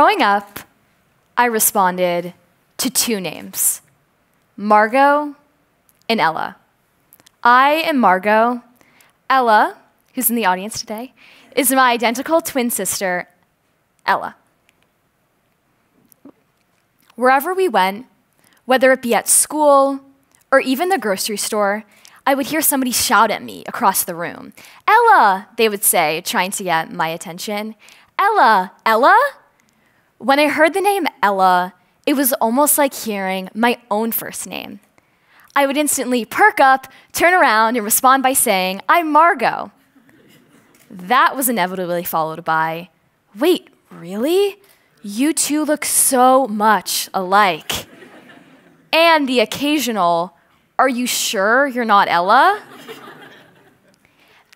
Growing up, I responded to two names, Margot and Ella. I am Margot. Ella, who's in the audience today, is my identical twin sister, Ella. Wherever we went, whether it be at school or even the grocery store, I would hear somebody shout at me across the room. Ella, they would say, trying to get my attention. Ella, Ella? When I heard the name Ella, it was almost like hearing my own first name. I would instantly perk up, turn around, and respond by saying, I'm Margot. That was inevitably followed by, wait, really? You two look so much alike. And the occasional, are you sure you're not Ella?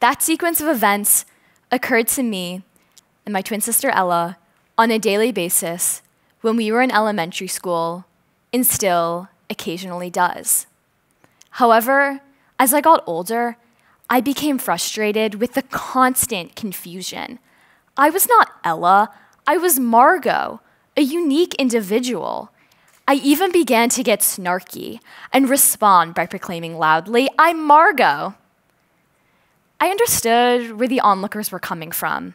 That sequence of events occurred to me and my twin sister Ella on a daily basis when we were in elementary school, and still occasionally does. However, as I got older, I became frustrated with the constant confusion. I was not Ella, I was Margot, a unique individual. I even began to get snarky and respond by proclaiming loudly, I'm Margot. I understood where the onlookers were coming from.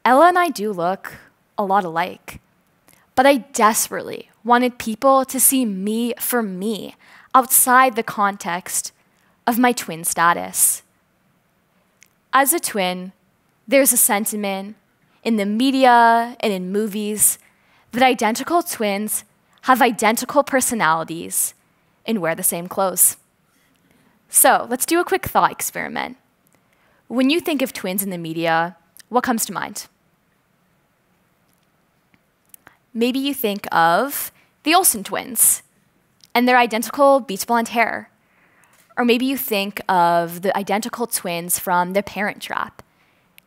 Ella and I do look a lot alike, but I desperately wanted people to see me for me outside the context of my twin status. As a twin, there's a sentiment in the media and in movies that identical twins have identical personalities and wear the same clothes. So let's do a quick thought experiment. When you think of twins in the media, what comes to mind? Maybe you think of the Olsen twins and their identical beach blonde hair. Or maybe you think of the identical twins from The Parent Trap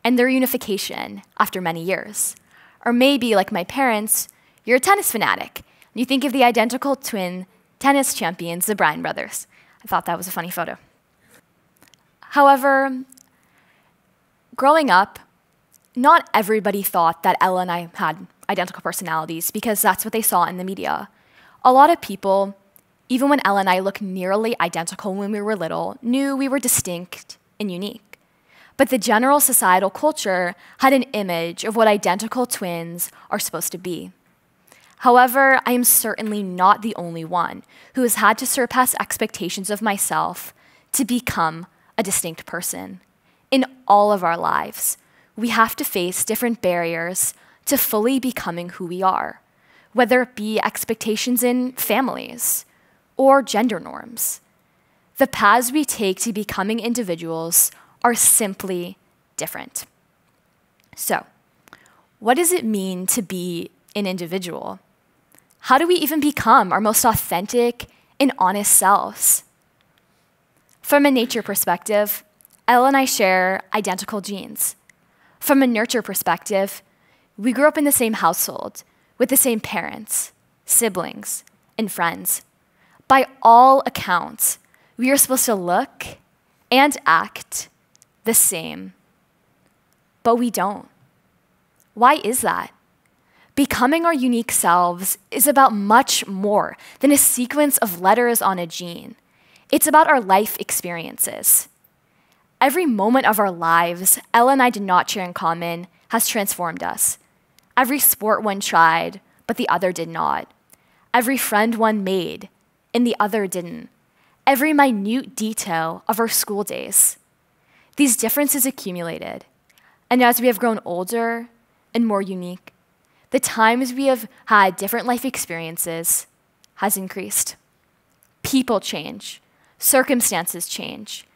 and their unification after many years. Or maybe, like my parents, you're a tennis fanatic. And you think of the identical twin tennis champions, the Bryan brothers. I thought that was a funny photo. However, growing up, not everybody thought that Ella and I had identical personalities because that's what they saw in the media. A lot of people, even when Ella and I looked nearly identical when we were little, knew we were distinct and unique. But the general societal culture had an image of what identical twins are supposed to be. However, I am certainly not the only one who has had to surpass expectations of myself to become a distinct person. In all of our lives, we have to face different barriers to fully becoming who we are, whether it be expectations in families or gender norms. The paths we take to becoming individuals are simply different. So, what does it mean to be an individual? How do we even become our most authentic and honest selves? From a nature perspective, Ella and I share identical genes. From a nurture perspective, we grew up in the same household with the same parents, siblings, and friends. By all accounts, we are supposed to look and act the same, but we don't. Why is that? Becoming our unique selves is about much more than a sequence of letters on a gene. It's about our life experiences. Every moment of our lives Ella and I did not share in common has transformed us. Every sport one tried, but the other did not. Every friend one made, and the other didn't. Every minute detail of our school days. These differences accumulated, and as we have grown older and more unique, the times we have had different life experiences has increased. People change, circumstances change.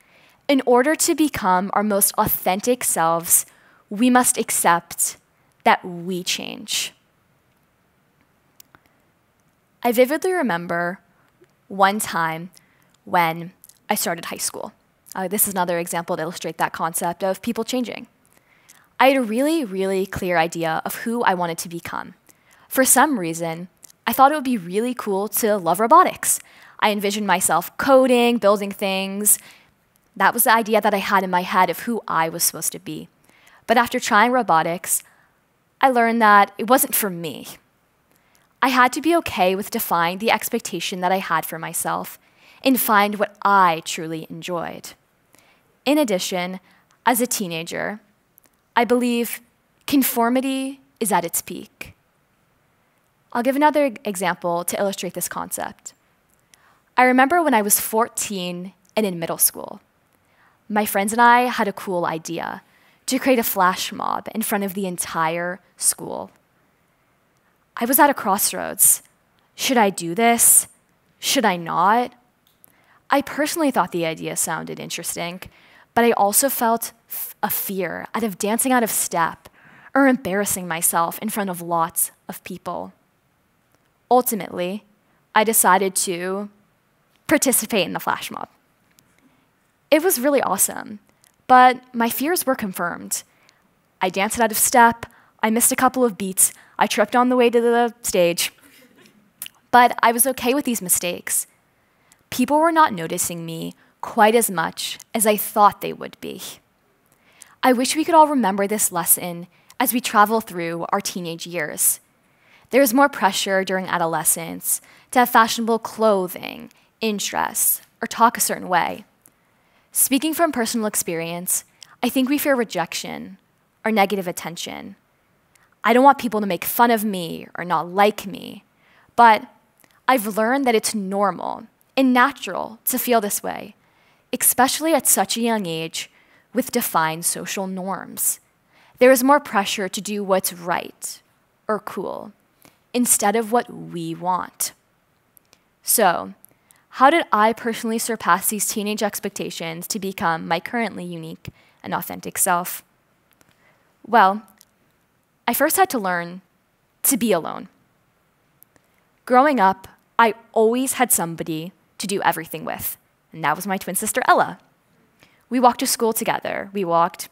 In order to become our most authentic selves, we must accept that we change. I vividly remember one time when I started high school. This is another example to illustrate that concept of people changing. I had a really, really clear idea of who I wanted to become. For some reason, I thought it would be really cool to love robotics. I envisioned myself coding, building things. That was the idea that I had in my head of who I was supposed to be. But after trying robotics, I learned that it wasn't for me. I had to be okay with defying the expectation that I had for myself and find what I truly enjoyed. In addition, as a teenager, I believe conformity is at its peak. I'll give another example to illustrate this concept. I remember when I was 14 and in middle school. My friends and I had a cool idea to create a flash mob in front of the entire school. I was at a crossroads. Should I do this? Should I not? I personally thought the idea sounded interesting, but I also felt a fear out of dancing out of step or embarrassing myself in front of lots of people. Ultimately, I decided to participate in the flash mob. It was really awesome, but my fears were confirmed. I danced out of step, I missed a couple of beats, I tripped on the way to the stage, but I was okay with these mistakes. People were not noticing me quite as much as I thought they would be. I wish we could all remember this lesson as we travel through our teenage years. There is more pressure during adolescence to have fashionable clothing, interests, or talk a certain way. Speaking from personal experience, I think we fear rejection or negative attention. I don't want people to make fun of me or not like me, but I've learned that it's normal and natural to feel this way, especially at such a young age with defined social norms. There is more pressure to do what's right or cool instead of what we want. So, how did I personally surpass these teenage expectations to become my currently unique and authentic self? Well, I first had to learn to be alone. Growing up, I always had somebody to do everything with, and that was my twin sister, Ella. We walked to school together. We walked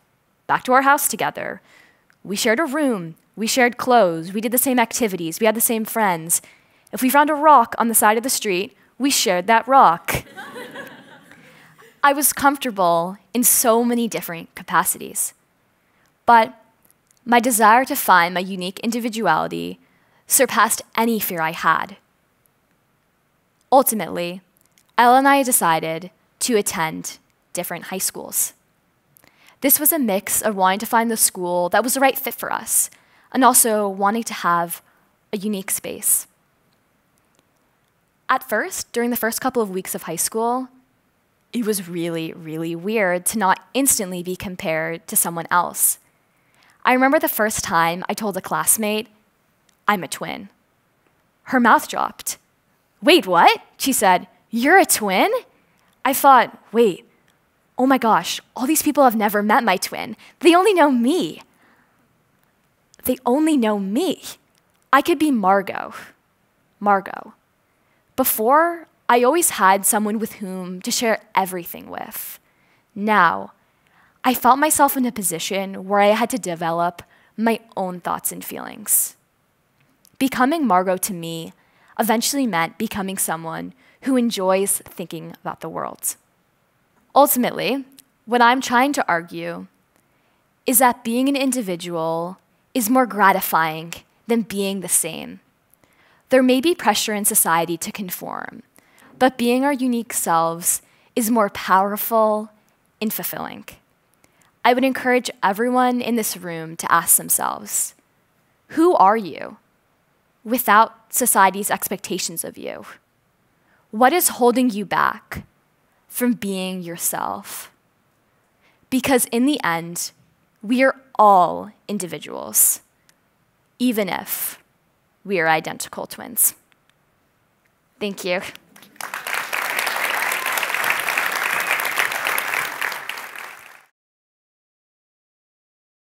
back to our house together. We shared a room. We shared clothes. We did the same activities. We had the same friends. If we found a rock on the side of the street, we shared that rock. I was comfortable in so many different capacities. But my desire to find my unique individuality surpassed any fear I had. Ultimately, Ella and I decided to attend different high schools. This was a mix of wanting to find the school that was the right fit for us and also wanting to have a unique space. At first, during the first couple of weeks of high school, it was really, really weird to not instantly be compared to someone else. I remember the first time I told a classmate, I'm a twin. Her mouth dropped. Wait, what? She said, you're a twin? I thought, wait, oh my gosh, all these people have never met my twin. They only know me. They only know me. I could be Margot. Margot. Before, I always had someone with whom to share everything with. Now, I felt myself in a position where I had to develop my own thoughts and feelings. Becoming Margot to me eventually meant becoming someone who enjoys thinking about the world. Ultimately, what I'm trying to argue is that being an individual is more gratifying than being the same. There may be pressure in society to conform, but being our unique selves is more powerful and fulfilling. I would encourage everyone in this room to ask themselves, who are you without society's expectations of you? What is holding you back from being yourself? Because in the end, we are all individuals, even if we are identical twins. Thank you.